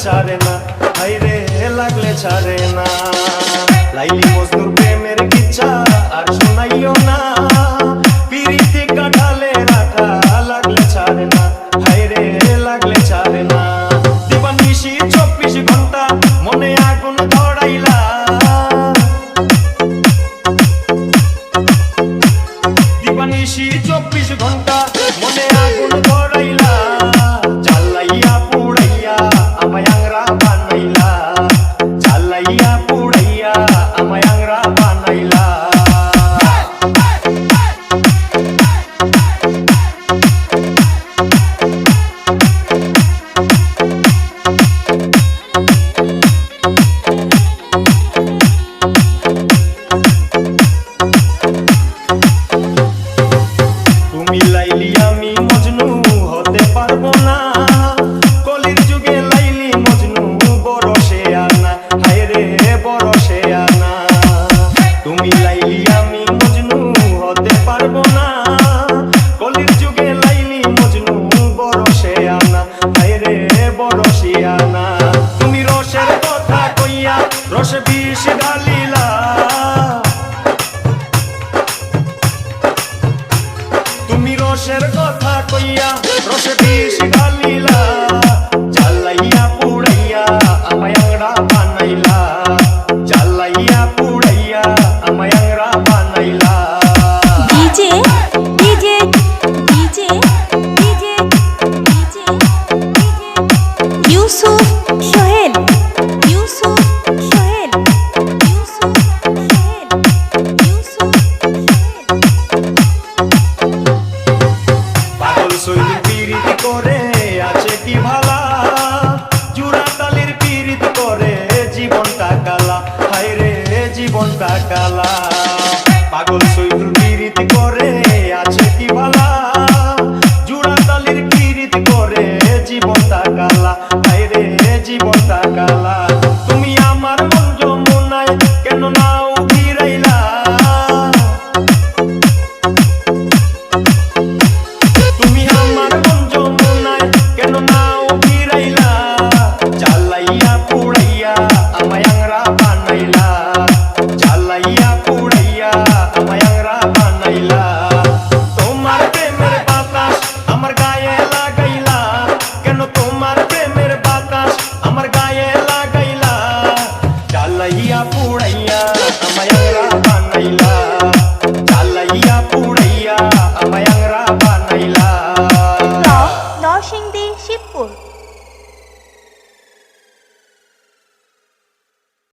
ছাড়ে না, হাইরে লাগলে ছাড়ে না। লাইলি মজনুর প্রেমের কিচ্ছা আর শোনাইও না, পিরিতি কাঠালে রাখা লাগলে ছাড়ে না, হাইরে লাগলে ছাড়ে না। দিবানিশি 24 ঘন্টা মনে আগুন ধরাইলা, দিবানিশি 24 ঘন্টা মনে আগুন ধরাইলা। জ্বালাইয়া পুড়াইয়া আমায় আংরা বানাইলা, জ্বালাইয়া পুড়াইয়া আমায় আংরা বানাইলা। তুমি লাইলি আমি মজনু হতে পারবো না, কলির যুগে লাইলি মজনু বড় সে আনা, হায়রে বড় সে আনা। তুমি লাইলি আমি মজনু হতে পারবো না, কলির যুগে লাইলি মজনু বড় সে আনা, হায়রে বড় সে আনা। তুমি রসের কথা কইয়া রসে বিষ ঢালিলা, তুমি রসের কথা কইয়া রসে বিষ ঢালিলা। জ্বালাইয়া পুড়াইয়া আমায় আংরা বানাইলা, জ্বালাইয়া পুড়াইয়া আমায় আংরা বানাইলা। DJ DJ DJ DJ DJ Yusuf Sohel, Yusuf Sohel, Yusuf Sohel, Yusuf Sohel. পাগল সৈনিক পীড়িত করে আছে কি ভালা, জুড়া তালির পীড়িত করে জীবনটা কালা, হায়রে জীবনটা কালা। পাগল সৈনিক পীড়িত করে আছে কি ভালা, জুড়া তালির পীড়িত করে জীবনটা কালা, হায়রে জীবনটা কালা। তুমি আমার মন যমুনায় কেন নাও ফিরাইলা, তুমি আমার মন যমুনায় কেন নাও ফিরাইলা। জ্বালাইয়া পুড়াইয়া আমায় আংরা বানাইলা, জ্বালাইয়া পুড়াইয়া আমায় আংরা বানাইলা। তোমার প্রেমের বাতাস আমার গায়ে লাগাইলা, কেন তোমার প্রেমের বাতাস আমার গায়ে লাগাইলা। জ্বালাইয়া পুড়াইয়া আমায় আংরা বানাইলা, জ্বালাইয়া পুড়াইয়া আমায় আংরা বানাইলা। নরসিংদী, শিবপুর।